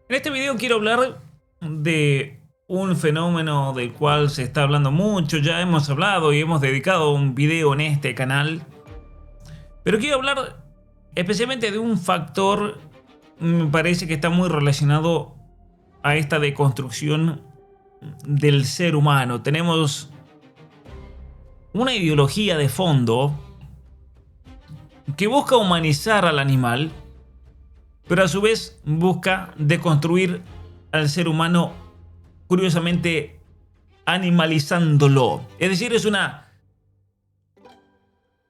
En este video quiero hablar de un fenómeno del cual se está hablando mucho, ya hemos hablado y hemos dedicado un video en este canal, pero quiero hablar especialmente de un factor, me parece que está muy relacionado a esta deconstrucción del ser humano. Tenemos una ideología de fondo que busca humanizar al animal, pero a su vez busca deconstruir al ser humano, curiosamente animalizándolo. Es decir, es una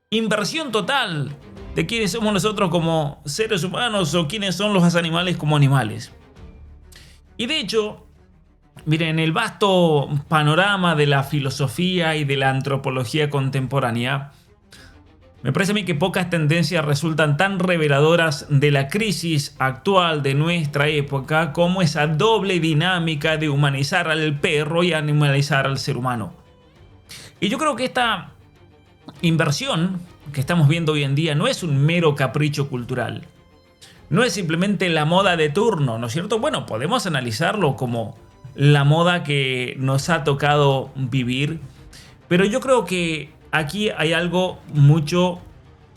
inversión total de quiénes somos nosotros como seres humanos o quiénes son los animales como animales. Y de hecho, miren, en el vasto panorama de la filosofía y de la antropología contemporánea, me parece a mí que pocas tendencias resultan tan reveladoras de la crisis actual de nuestra época como esa doble dinámica de humanizar al perro y animalizar al ser humano. Y yo creo que esta inversión que estamos viendo hoy en día no es un mero capricho cultural. No es simplemente la moda de turno, ¿no es cierto? Bueno, podemos analizarlo como la moda que nos ha tocado vivir, pero yo creo que aquí hay algo mucho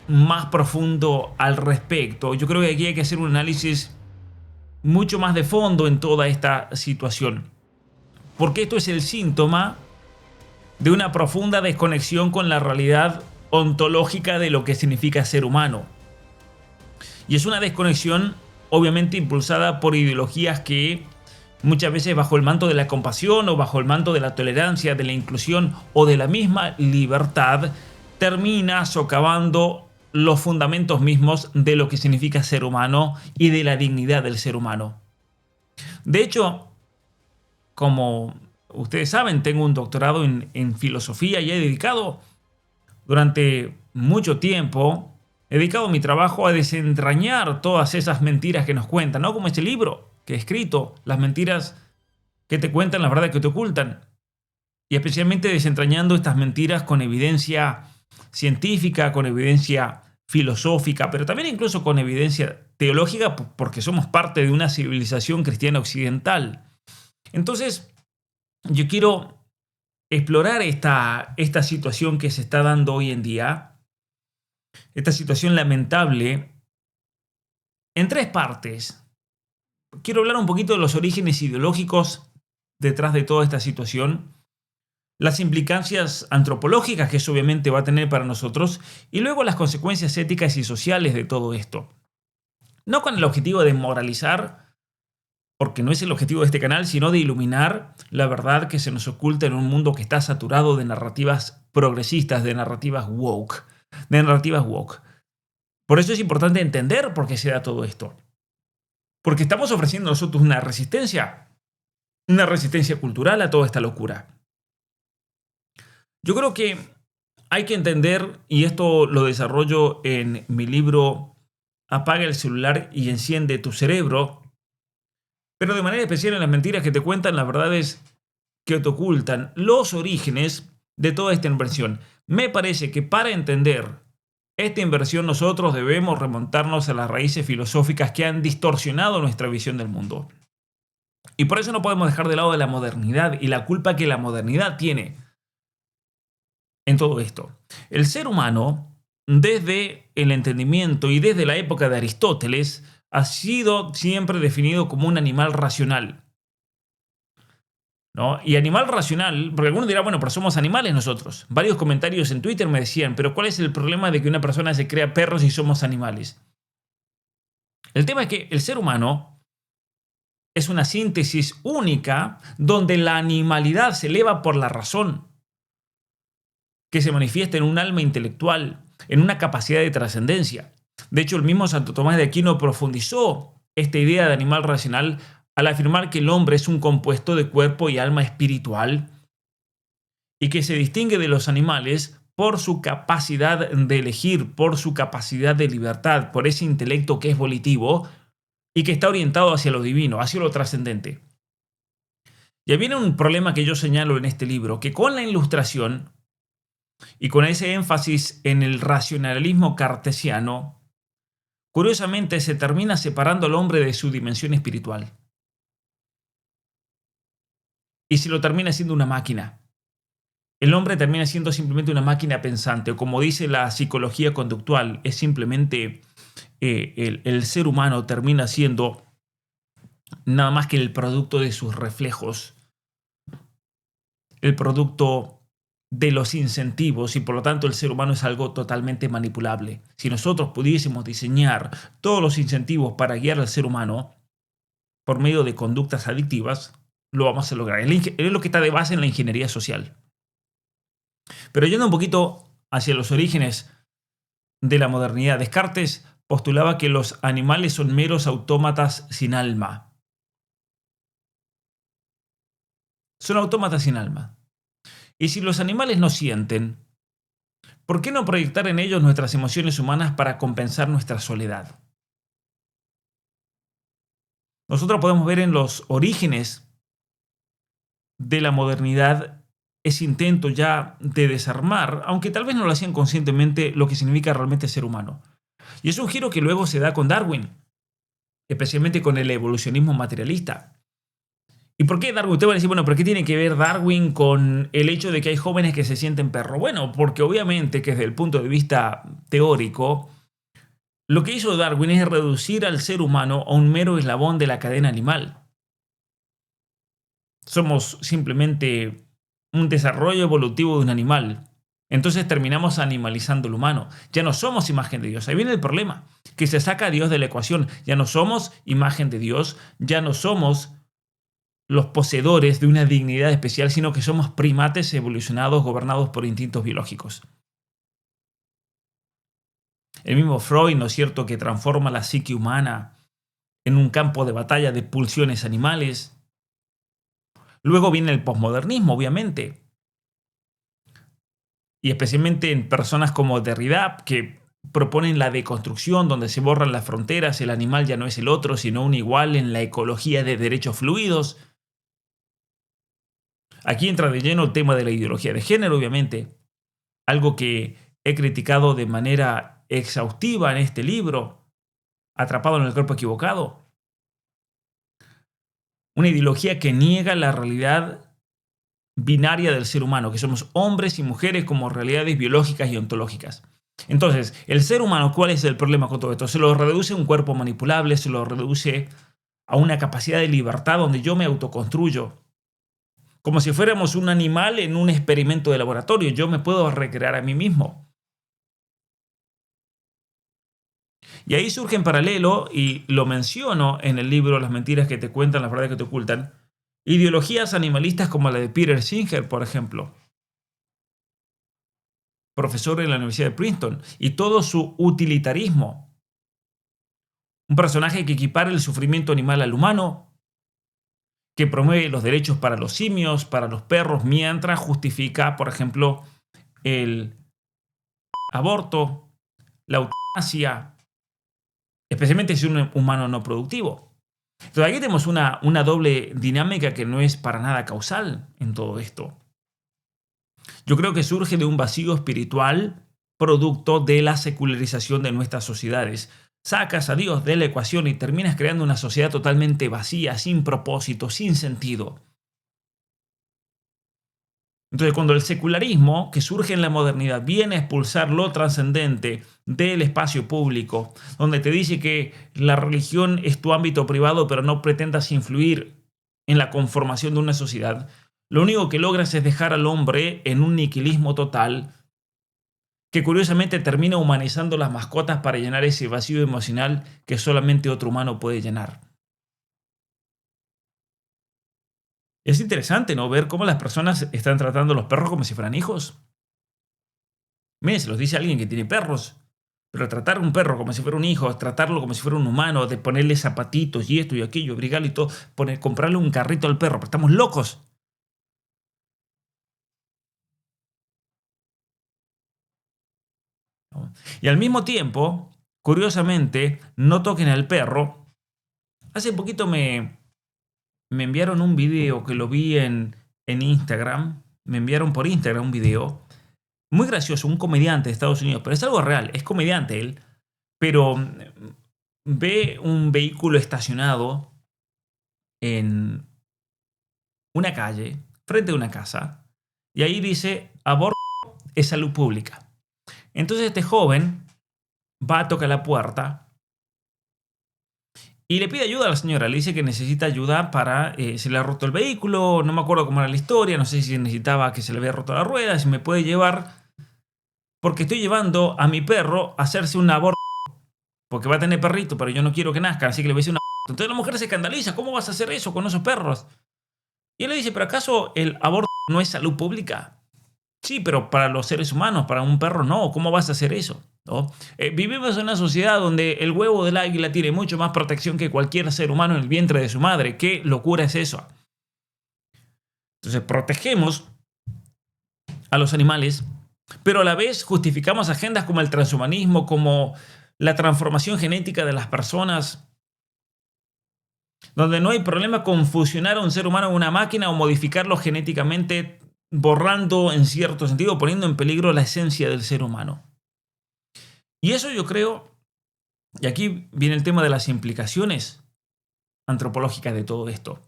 más profundo al respecto. Yo creo que aquí hay que hacer un análisis mucho más de fondo en toda esta situación, porque esto es el síntoma de una profunda desconexión con la realidad ontológica de lo que significa ser humano. Y es una desconexión obviamente impulsada por ideologías que muchas veces bajo el manto de la compasión o bajo el manto de la tolerancia, de la inclusión o de la misma libertad, termina socavando los fundamentos mismos de lo que significa ser humano y de la dignidad del ser humano. De hecho, como ustedes saben, tengo un doctorado en filosofía y he dedicado durante mucho tiempo, he dedicado mi trabajo a desentrañar todas esas mentiras que nos cuentan, ¿no? Como este libro que he escrito, las mentiras que te cuentan, las verdades que te ocultan. Y especialmente desentrañando estas mentiras con evidencia científica, con evidencia filosófica, pero también incluso con evidencia teológica, porque somos parte de una civilización cristiana occidental. Entonces, yo quiero explorar esta situación que se está dando hoy en día, esta situación lamentable, en tres partes. Quiero hablar un poquito de los orígenes ideológicos detrás de toda esta situación, las implicancias antropológicas que eso obviamente va a tener para nosotros y luego las consecuencias éticas y sociales de todo esto. No con el objetivo de moralizar, porque no es el objetivo de este canal, sino de iluminar la verdad que se nos oculta en un mundo que está saturado de narrativas progresistas, de narrativas woke, Por eso es importante entender por qué se da todo esto. Porque estamos ofreciendo nosotros una resistencia cultural a toda esta locura. Yo creo que hay que entender, y esto lo desarrollo en mi libro Apaga el celular y enciende tu cerebro, pero de manera especial en las mentiras que te cuentan, las verdades que te ocultan, los orígenes de toda esta inversión. Me parece que para entender esta inversión nosotros debemos remontarnos a las raíces filosóficas que han distorsionado nuestra visión del mundo. Y por eso no podemos dejar de lado de la modernidad y la culpa que la modernidad tiene en todo esto. El ser humano, desde el entendimiento y desde la época de Aristóteles, ha sido siempre definido como un animal racional, ¿no? Y animal racional, porque algunos dirán, bueno, pero somos animales nosotros. Varios comentarios en Twitter me decían, pero ¿cuál es el problema de que una persona se crea perros y somos animales? El tema es que el ser humano es una síntesis única donde la animalidad se eleva por la razón, que se manifiesta en un alma intelectual, en una capacidad de trascendencia. De hecho, el mismo Santo Tomás de Aquino profundizó esta idea de animal racional al afirmar que el hombre es un compuesto de cuerpo y alma espiritual y que se distingue de los animales por su capacidad de elegir, por su capacidad de libertad, por ese intelecto que es volitivo y que está orientado hacia lo divino, hacia lo trascendente. Y ahí viene un problema que yo señalo en este libro, que con la Ilustración y con ese énfasis en el racionalismo cartesiano, curiosamente se termina separando al hombre de su dimensión espiritual. y se lo termina siendo una máquina. El hombre termina siendo simplemente una máquina pensante, o como dice la psicología conductual, es simplemente el ser humano termina siendo nada más que el producto de sus reflejos, el producto de los incentivos, y por lo tanto el ser humano es algo totalmente manipulable. Si nosotros pudiésemos diseñar todos los incentivos para guiar al ser humano por medio de conductas adictivas, lo vamos a lograr. Es lo que está de base en la ingeniería social. Pero yendo un poquito hacia los orígenes de la modernidad, Descartes postulaba que los animales son meros autómatas sin alma. Son autómatas sin alma. Y si los animales no sienten, ¿por qué no proyectar en ellos nuestras emociones humanas para compensar nuestra soledad? Nosotros podemos ver en los orígenes de la modernidad ese intento ya de desarmar, aunque tal vez no lo hacían conscientemente, lo que significa realmente ser humano. Y es un giro que luego se da con Darwin, especialmente con el evolucionismo materialista. ¿Y por qué Darwin? Usted va a decir, bueno, ¿pero qué tiene que ver Darwin con el hecho de que hay jóvenes que se sienten perro? Bueno, porque obviamente que desde el punto de vista teórico, lo que hizo Darwin es reducir al ser humano a un mero eslabón de la cadena animal. Somos simplemente un desarrollo evolutivo de un animal. Entonces terminamos animalizando al humano. Ya no somos imagen de Dios. Ahí viene el problema, que se saca a Dios de la ecuación. Ya no somos imagen de Dios, ya no somos los poseedores de una dignidad especial, sino que somos primates evolucionados gobernados por instintos biológicos. El mismo Freud, ¿no es cierto?, que transforma la psique humana en un campo de batalla de pulsiones animales. Luego viene el posmodernismo, obviamente, y especialmente en personas como Derrida, que proponen la deconstrucción, donde se borran las fronteras, el animal ya no es el otro, sino un igual en la ecología de derechos fluidos. Aquí entra de lleno el tema de la ideología de género, obviamente, algo que he criticado de manera exhaustiva en este libro, Atrapado en el cuerpo equivocado. Una ideología que niega la realidad binaria del ser humano, que somos hombres y mujeres como realidades biológicas y ontológicas. Entonces, el ser humano, ¿cuál es el problema con todo esto? Se lo reduce a un cuerpo manipulable, se lo reduce a una capacidad de libertad donde yo me autoconstruyo. Como si fuéramos un animal en un experimento de laboratorio. Yo me puedo recrear a mí mismo. Y ahí surge en paralelo, y lo menciono en el libro Las mentiras que te cuentan, las verdades que te ocultan, ideologías animalistas como la de Peter Singer, por ejemplo, profesor en la Universidad de Princeton, y todo su utilitarismo. Un personaje que equipara el sufrimiento animal al humano, que promueve los derechos para los simios, para los perros, mientras justifica, por ejemplo, el aborto, la eutanasia, especialmente si es un humano no productivo. Entonces aquí tenemos una doble dinámica que no es para nada causal en todo esto. Yo creo que surge de un vacío espiritual producto de la secularización de nuestras sociedades. Sacas a Dios de la ecuación y terminas creando una sociedad totalmente vacía, sin propósito, sin sentido. Entonces, cuando el secularismo, que surge en la modernidad, viene a expulsar lo trascendente del espacio público, donde te dice que la religión es tu ámbito privado, pero no pretendas influir en la conformación de una sociedad, lo único que logras es dejar al hombre en un nihilismo total, que curiosamente termina humanizando las mascotas para llenar ese vacío emocional que solamente otro humano puede llenar. Es interesante, ¿no?, ver cómo las personas están tratando a los perros como si fueran hijos. Miren, se los dice alguien que tiene perros. Pero tratar a un perro como si fuera un hijo, tratarlo como si fuera un humano, de ponerle zapatitos y esto y aquello, brigarle y todo, comprarle un carrito al perro, pero estamos locos. ¿No? Y al mismo tiempo, curiosamente, no toquen al perro. Hace poquito me enviaron un video que lo vi en Instagram. Me enviaron por Instagram un video muy gracioso, un comediante de Estados Unidos, pero es algo real, es comediante él, pero ve un vehículo estacionado en una calle, frente a una casa, y ahí dice, aborto es salud pública. Entonces este joven va a tocar la puerta y le pide ayuda a la señora. Le dice que necesita ayuda para... se le ha roto el vehículo, no me acuerdo cómo era la historia, no sé si necesitaba que se le había roto la rueda, si me puede llevar... Porque estoy llevando a mi perro a hacerse un aborto. Porque va a tener perrito, pero yo no quiero que nazca, así que le voy a hacer un aborto. Entonces la mujer se escandaliza. ¿Cómo vas a hacer eso con esos perros? Y él le dice, ¿pero acaso el aborto no es salud pública? Sí, pero para los seres humanos, para un perro no. ¿Cómo vas a hacer eso? ¿No? Vivimos en una sociedad donde el huevo del águila tiene mucho más protección que cualquier ser humano en el vientre de su madre. ¿Qué locura es eso? Entonces protegemos a los animales, pero a la vez justificamos agendas como el transhumanismo, como la transformación genética de las personas, donde no hay problema con fusionar a un ser humano en una máquina o modificarlo genéticamente, borrando en cierto sentido, poniendo en peligro la esencia del ser humano. Y eso yo creo, y aquí viene el tema de las implicaciones antropológicas de todo esto,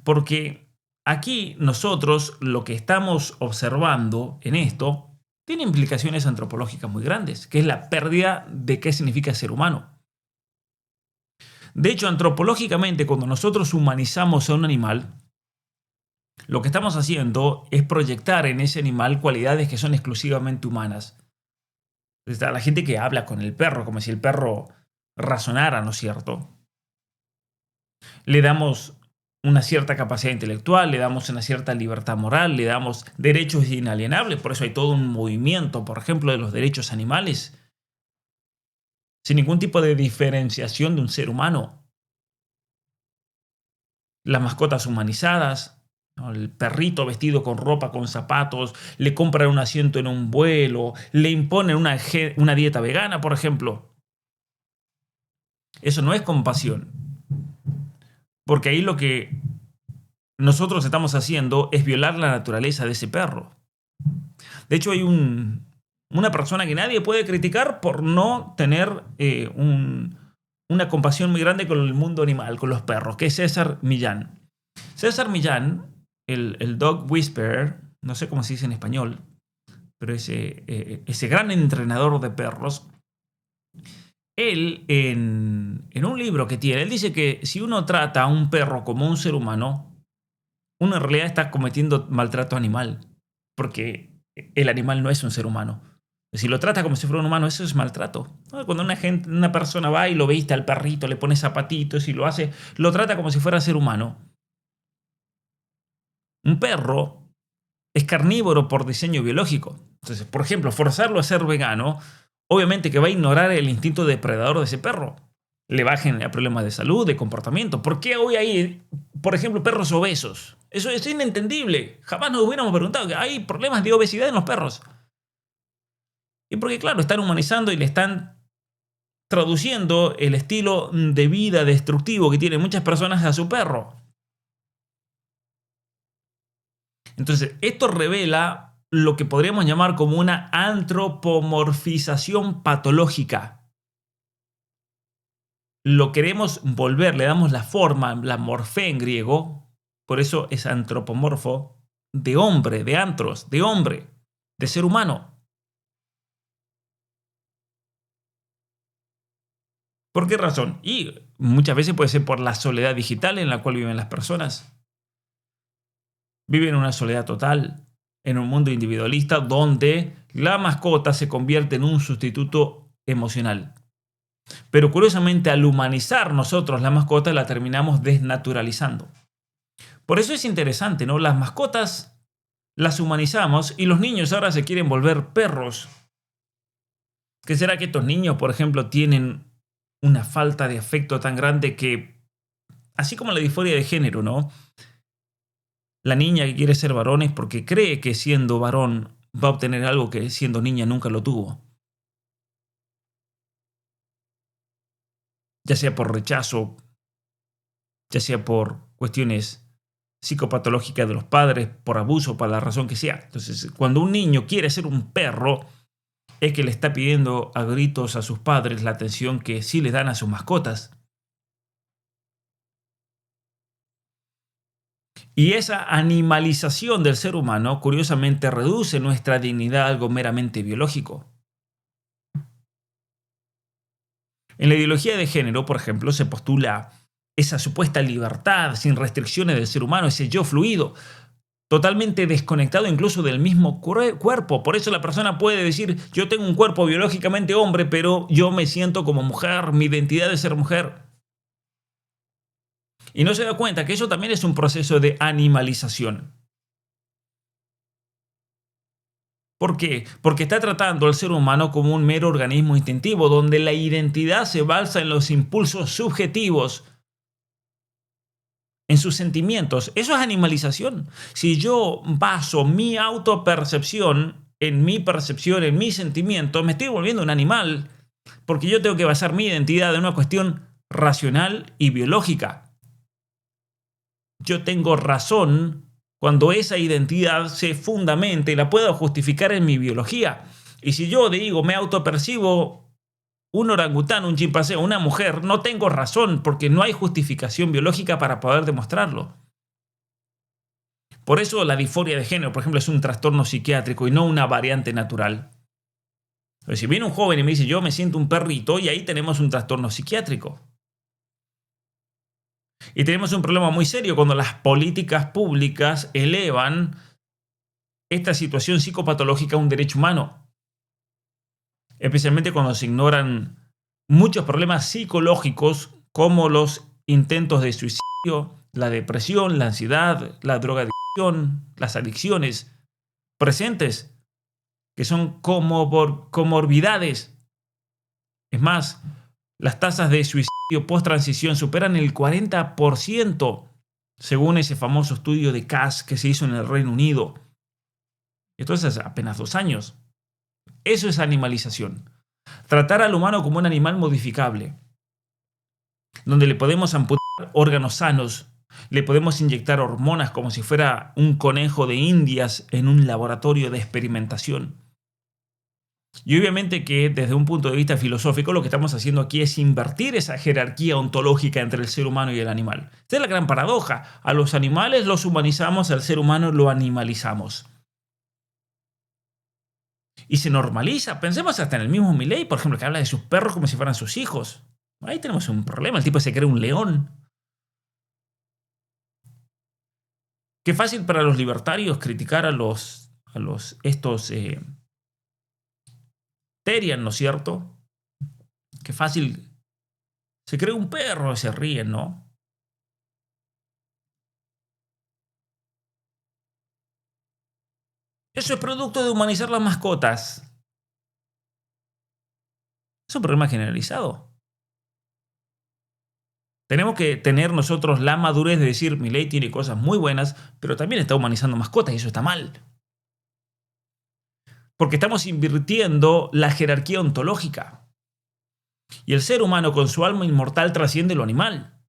porque aquí nosotros lo que estamos observando en esto tiene implicaciones antropológicas muy grandes, que es la pérdida de qué significa ser humano. De hecho, antropológicamente, cuando nosotros humanizamos a un animal, lo que estamos haciendo es proyectar en ese animal cualidades que son exclusivamente humanas. Está la gente que habla con el perro, como si el perro razonara, ¿no es cierto? Le damos una cierta capacidad intelectual, le damos una cierta libertad moral, le damos derechos inalienables. Por eso hay todo un movimiento, por ejemplo, de los derechos animales, sin ningún tipo de diferenciación de un ser humano. Las mascotas humanizadas, ¿no? El perrito vestido con ropa, con zapatos, le compran un asiento en un vuelo, le imponen una dieta vegana, por ejemplo. Eso no es compasión, porque ahí lo que nosotros estamos haciendo es violar la naturaleza de ese perro. De hecho, hay una persona que nadie puede criticar por no tener una compasión muy grande con el mundo animal, con los perros, que es César Millán. César Millán, el Dog Whisperer, no sé cómo se dice en español, pero ese gran entrenador de perros, él en un libro que tiene, él dice que si uno trata a un perro como un ser humano, uno en realidad está cometiendo maltrato animal, porque el animal no es un ser humano. Si lo trata como si fuera un humano, eso es maltrato. Cuando una persona va y lo viste al perrito, le pone zapatitos y lo trata como si fuera ser humano. Un perro es carnívoro por diseño biológico. Entonces, por ejemplo, forzarlo a ser vegano, obviamente que va a ignorar el instinto depredador de ese perro. Le va a generar problemas de salud, de comportamiento. ¿Por qué hoy hay, por ejemplo, perros obesos? Eso es inentendible. Jamás nos hubiéramos preguntado que hay problemas de obesidad en los perros. Y porque, claro, están humanizando y le están traduciendo el estilo de vida destructivo que tienen muchas personas a su perro. Entonces, esto revela lo que podríamos llamar como una antropomorfización patológica. Lo queremos volver, le damos la forma, la morfé en griego, por eso es antropomorfo, de hombre, de antros, de hombre, de ser humano. ¿Por qué razón? Y muchas veces puede ser por la soledad digital en la cual viven las personas. Viven en una soledad total, en un mundo individualista donde la mascota se convierte en un sustituto emocional. Pero curiosamente, al humanizar nosotros la mascota, la terminamos desnaturalizando. Por eso es interesante, ¿no? Las mascotas las humanizamos y los niños ahora se quieren volver perros. ¿Qué será que estos niños, por ejemplo, tienen una falta de afecto tan grande que, así como la disforia de género, ¿no? La niña que quiere ser varón es porque cree que siendo varón va a obtener algo que siendo niña nunca lo tuvo. Ya sea por rechazo, ya sea por cuestiones psicopatológicas de los padres, por abuso, por la razón que sea. Entonces, cuando un niño quiere ser un perro, es que le está pidiendo a gritos a sus padres la atención que sí les dan a sus mascotas. Y esa animalización del ser humano, curiosamente, reduce nuestra dignidad a algo meramente biológico. En la ideología de género, por ejemplo, se postula esa supuesta libertad sin restricciones del ser humano, ese yo fluido, totalmente desconectado incluso del mismo cuerpo. Por eso la persona puede decir, yo tengo un cuerpo biológicamente hombre, pero yo me siento como mujer, mi identidad es ser mujer. Y no se da cuenta que eso también es un proceso de animalización. ¿Por qué? Porque está tratando al ser humano como un mero organismo instintivo, donde la identidad se basa en los impulsos subjetivos, en sus sentimientos. Eso es animalización. Si yo baso mi autopercepción en mi percepción, en mis sentimientos, me estoy volviendo un animal, porque yo tengo que basar mi identidad en una cuestión racional y biológica. Yo tengo razón cuando esa identidad se fundamenta y la puedo justificar en mi biología. Y si yo digo, me autopercibo un orangután, un chimpancé o una mujer, no tengo razón porque no hay justificación biológica para poder demostrarlo. Por eso la disforia de género, por ejemplo, es un trastorno psiquiátrico y no una variante natural. Entonces, si viene un joven y me dice, yo me siento un perrito, y ahí tenemos un trastorno psiquiátrico. Y tenemos un problema muy serio cuando las políticas públicas elevan esta situación psicopatológica a un derecho humano. Especialmente cuando se ignoran muchos problemas psicológicos como los intentos de suicidio, la depresión, la ansiedad, la drogadicción, las adicciones presentes, que son comorbidades. Es más, las tasas de suicidio post-transición superan el 40%, según ese famoso estudio de Cass que se hizo en el Reino Unido. Esto es hace apenas 2 años. Eso es animalización. Tratar al humano como un animal modificable, donde le podemos amputar órganos sanos, le podemos inyectar hormonas como si fuera un conejo de indias en un laboratorio de experimentación. Y obviamente que desde un punto de vista filosófico lo que estamos haciendo aquí es invertir esa jerarquía ontológica entre el ser humano y el animal. Esta es la gran paradoja. A los animales los humanizamos, al ser humano lo animalizamos. Y se normaliza. Pensemos hasta en el mismo Milei, por ejemplo, que habla de sus perros como si fueran sus hijos. Ahí tenemos un problema. El tipo se cree un león. Qué fácil para los libertarios criticar a estos Terian, ¿no es cierto? Qué fácil. Se cree un perro y se ríen, ¿no? Eso es producto de humanizar las mascotas. Es un problema generalizado. Tenemos que tener nosotros la madurez de decir, Milei tiene cosas muy buenas, pero también está humanizando mascotas y eso está mal. Porque estamos invirtiendo la jerarquía ontológica. Y el ser humano con su alma inmortal trasciende lo animal.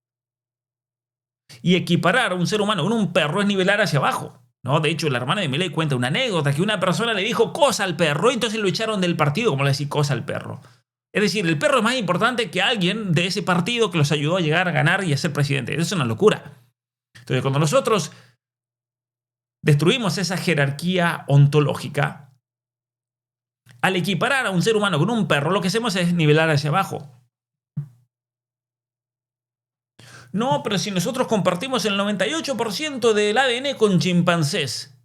Y equiparar a un ser humano con un perro es nivelar hacia abajo, ¿no? De hecho, la hermana de Milei cuenta una anécdota que una persona le dijo cosa al perro y entonces lo echaron del partido, como le decía cosa al perro. Es decir, el perro es más importante que alguien de ese partido que los ayudó a llegar a ganar y a ser presidente. Eso es una locura. Entonces, cuando nosotros destruimos esa jerarquía ontológica, al equiparar a un ser humano con un perro, lo que hacemos es nivelar hacia abajo. No, pero si nosotros compartimos el 98% del ADN con chimpancés.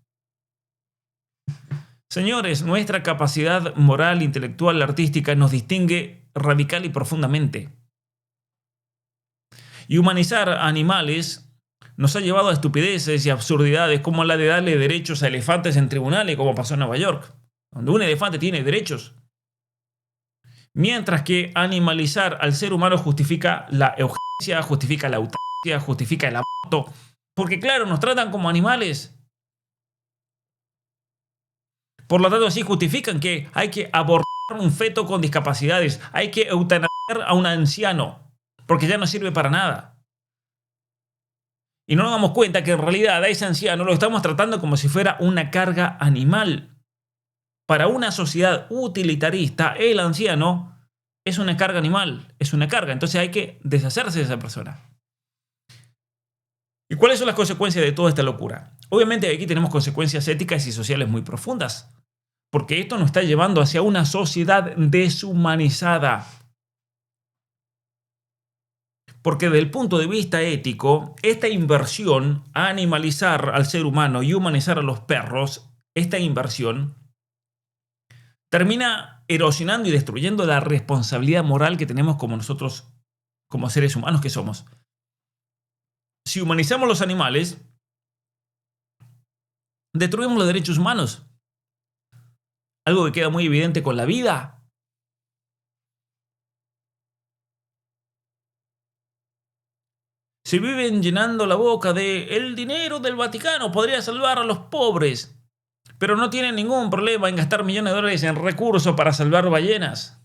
Señores, nuestra capacidad moral, intelectual, artística nos distingue radical y profundamente. Y humanizar a animales nos ha llevado a estupideces y absurdidades como la de darle derechos a elefantes en tribunales, como pasó en Nueva York, donde un elefante tiene derechos. Mientras que animalizar al ser humano justifica la eugenesia, justifica la eutanasia, justifica el aborto. Porque claro, nos tratan como animales. Por lo tanto, así justifican que hay que abortar un feto con discapacidades. Hay que eutanasiar a un anciano, porque ya no sirve para nada. Y no nos damos cuenta que en realidad a ese anciano lo estamos tratando como si fuera una carga animal. Para una sociedad utilitarista, el anciano es una carga animal, es una carga. Entonces hay que deshacerse de esa persona. ¿Y cuáles son las consecuencias de toda esta locura? Obviamente aquí tenemos consecuencias éticas y sociales muy profundas, porque esto nos está llevando hacia una sociedad deshumanizada. Porque desde el punto de vista ético, esta inversión a animalizar al ser humano y humanizar a los perros, esta inversión termina erosionando y destruyendo la responsabilidad moral que tenemos como nosotros, como seres humanos que somos. Si humanizamos los animales, destruimos los derechos humanos. Algo que queda muy evidente con la vida. Se viven llenando la boca de el dinero del Vaticano podría salvar a los pobres, pero no tienen ningún problema en gastar millones de dólares en recursos para salvar ballenas.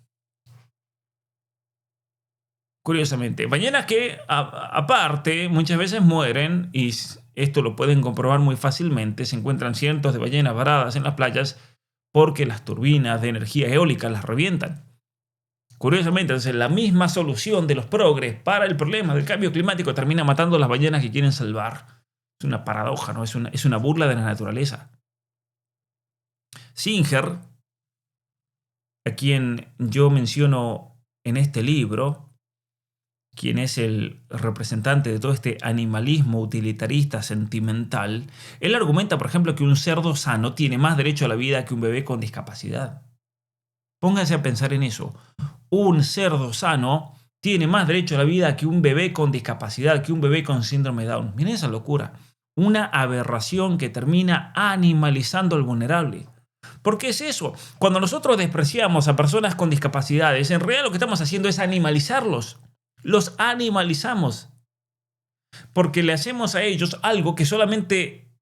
Curiosamente, ballenas que aparte muchas veces mueren, y esto lo pueden comprobar muy fácilmente. Se encuentran cientos de ballenas varadas en las playas porque las turbinas de energía eólica las revientan. Curiosamente, entonces, la misma solución de los progres para el problema del cambio climático termina matando a las ballenas que quieren salvar. Es una paradoja, ¿no? Es una burla de la naturaleza. Singer, a quien yo menciono en este libro, quien es el representante de todo este animalismo utilitarista sentimental, él argumenta, por ejemplo, que un cerdo sano tiene más derecho a la vida que un bebé con discapacidad. Pónganse a pensar en eso. Un cerdo sano tiene más derecho a la vida que un bebé con discapacidad, que un bebé con síndrome de Down. Miren esa locura. Una aberración que termina animalizando al vulnerable. ¿Por qué es eso? Cuando nosotros despreciamos a personas con discapacidades, en realidad lo que estamos haciendo es animalizarlos. Los animalizamos. Porque le hacemos a ellos algo que solamente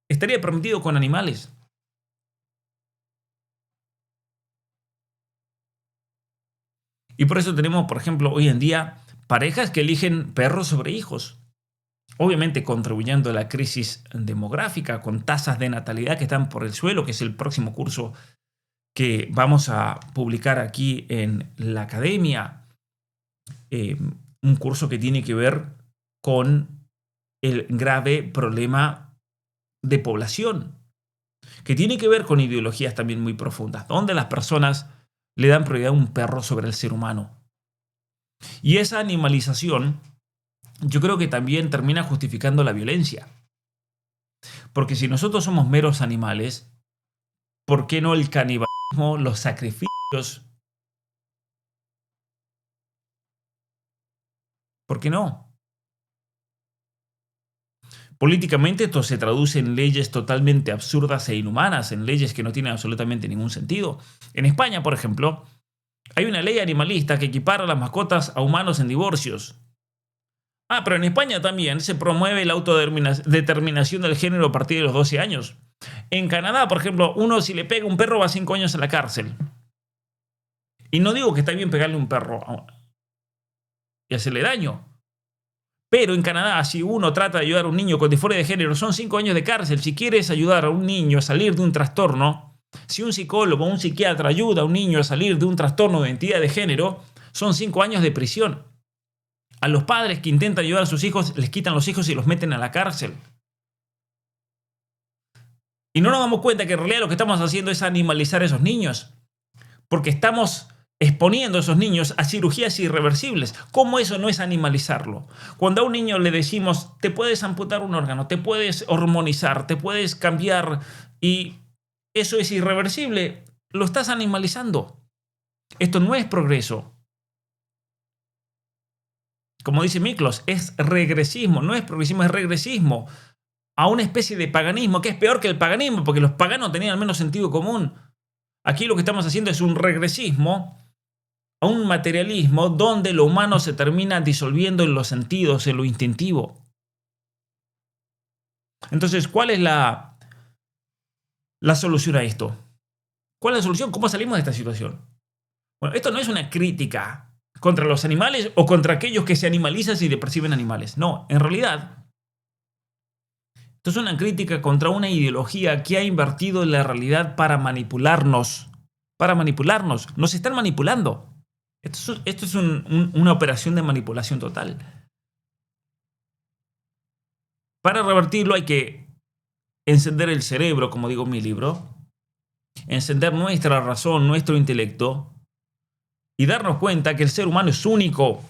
estaría permitido con animales. Y por eso tenemos, por ejemplo, hoy en día parejas que eligen perros sobre hijos. Obviamente contribuyendo a la crisis demográfica con tasas de natalidad que están por el suelo, que es el próximo curso que vamos a publicar aquí en la academia. Un curso que tiene que ver con el grave problema de población, que tiene que ver con ideologías también muy profundas, donde las personas le dan prioridad a un perro sobre el ser humano. Y esa animalización, yo creo que también termina justificando la violencia. Porque si nosotros somos meros animales, ¿por qué no el canibalismo, los sacrificios? ¿Por qué no? Políticamente esto se traduce en leyes totalmente absurdas e inhumanas, en leyes que no tienen absolutamente ningún sentido. En España, por ejemplo, hay una ley animalista que equipara a las mascotas a humanos en divorcios. Pero en España también se promueve la autodeterminación del género a partir de los 12 años. En Canadá, por ejemplo, uno si le pega a un perro va a 5 años a la cárcel. Y no digo que está bien pegarle a un perro y hacerle daño. Pero en Canadá, si uno trata de ayudar a un niño con disforia de género, son 5 años de cárcel. Si quieres ayudar a un niño a salir de un trastorno, si un psicólogo o un psiquiatra ayuda a un niño a salir de un trastorno de identidad de género, son 5 años de prisión. A los padres que intentan ayudar a sus hijos, les quitan los hijos y los meten a la cárcel. Y no nos damos cuenta que en realidad lo que estamos haciendo es animalizar a esos niños. Porque estamos exponiendo a esos niños a cirugías irreversibles. ¿Cómo eso no es animalizarlo? Cuando a un niño le decimos, te puedes amputar un órgano, te puedes hormonizar, te puedes cambiar y eso es irreversible, lo estás animalizando. Esto no es progreso. Como dice Miklos, es regresismo, no es progresismo, es regresismo a una especie de paganismo que es peor que el paganismo, porque los paganos tenían al menos sentido común. Aquí lo que estamos haciendo es un regresismo a un materialismo donde lo humano se termina disolviendo en los sentidos, en lo instintivo. Entonces, ¿cuál es la solución a esto? ¿Cuál es la solución? ¿Cómo salimos de esta situación? Bueno, esto no es una crítica contra los animales o contra aquellos que se animalizan y perciben animales. No, en realidad, esto es una crítica contra una ideología que ha invertido en la realidad para manipularnos. Para manipularnos. Nos están manipulando. Esto es una operación de manipulación total. Para revertirlo hay que encender el cerebro, como digo en mi libro, encender nuestra razón, nuestro intelecto y darnos cuenta que el ser humano es único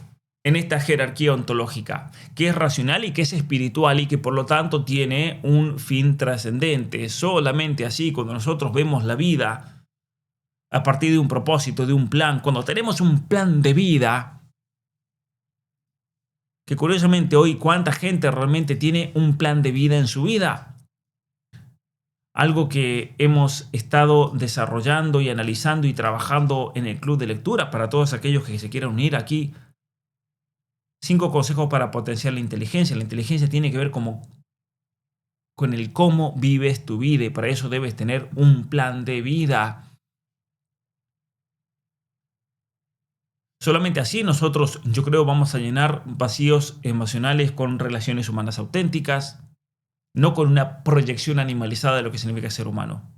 en esta jerarquía ontológica, que es racional y que es espiritual y que por lo tanto tiene un fin trascendente. Solamente así, cuando nosotros vemos la vida a partir de un propósito, de un plan, cuando tenemos un plan de vida, que curiosamente hoy, ¿cuánta gente realmente tiene un plan de vida en su vida? Algo que hemos estado desarrollando y analizando y trabajando en el club de lectura para todos aquellos que se quieran unir aquí. 5 consejos para potenciar la inteligencia. La inteligencia tiene que ver con el cómo vives tu vida y para eso debes tener un plan de vida. Solamente así nosotros, yo creo, vamos a llenar vacíos emocionales con relaciones humanas auténticas, no con una proyección animalizada de lo que significa ser humano.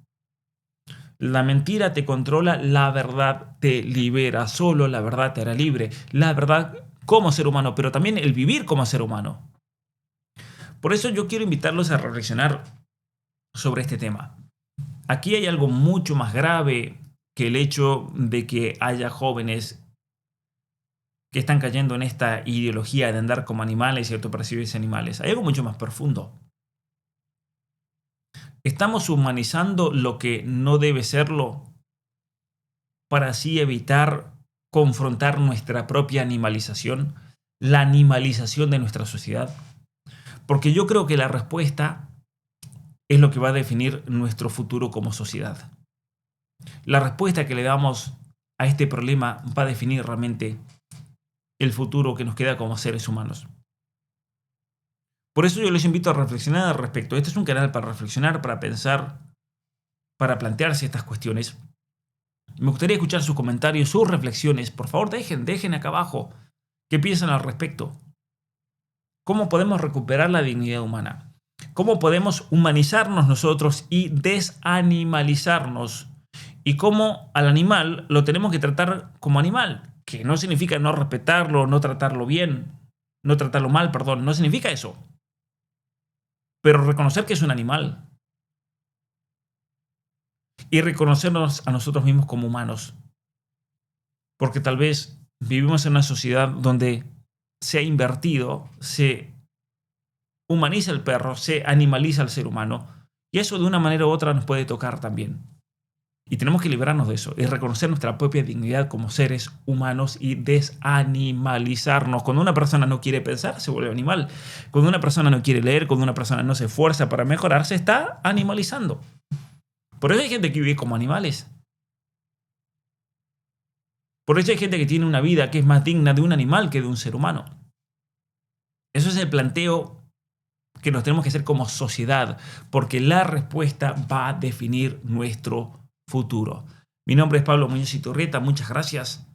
La mentira te controla, la verdad te libera. Solo la verdad te hará libre. La verdad como ser humano, pero también el vivir como ser humano. Por eso yo quiero invitarlos a reflexionar sobre este tema. Aquí hay algo mucho más grave que el hecho de que haya jóvenes que están cayendo en esta ideología de andar como animales y autopercibirse animales. Hay algo mucho más profundo. Estamos humanizando lo que no debe serlo para así evitar confrontar nuestra propia animalización, la animalización de nuestra sociedad. Porque yo creo que la respuesta es lo que va a definir nuestro futuro como sociedad. La respuesta que le damos a este problema va a definir realmente el futuro que nos queda como seres humanos. Por eso yo les invito a reflexionar al respecto. Este es un canal para reflexionar, para pensar, para plantearse estas cuestiones. Me gustaría escuchar sus comentarios, sus reflexiones. Por favor, dejen acá abajo qué piensan al respecto. ¿Cómo podemos recuperar la dignidad humana? ¿Cómo podemos humanizarnos nosotros y desanimalizarnos? Y cómo al animal lo tenemos que tratar como animal, que no significa no respetarlo, no tratarlo bien, no tratarlo mal, perdón, no significa eso. Pero reconocer que es un animal. Y reconocernos a nosotros mismos como humanos. Porque tal vez vivimos en una sociedad donde se ha invertido, se humaniza el perro, se animaliza al ser humano. Y eso de una manera u otra nos puede tocar también. Y tenemos que liberarnos de eso y reconocer nuestra propia dignidad como seres humanos y desanimalizarnos. Cuando una persona no quiere pensar, se vuelve animal. Cuando una persona no quiere leer, cuando una persona no se esfuerza para mejorar, se está animalizando. Por eso hay gente que vive como animales. Por eso hay gente que tiene una vida que es más digna de un animal que de un ser humano. Eso es el planteo que nos tenemos que hacer como sociedad, porque la respuesta va a definir nuestro futuro. Mi nombre es Pablo Muñoz Iturrieta. Muchas gracias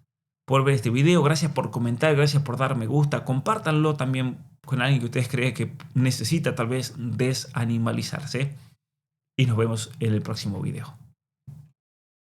por ver este video. Gracias por comentar. Gracias por dar me gusta. Compártanlo también con alguien que ustedes creen que necesita tal vez desanimalizarse. Y nos vemos en el próximo video.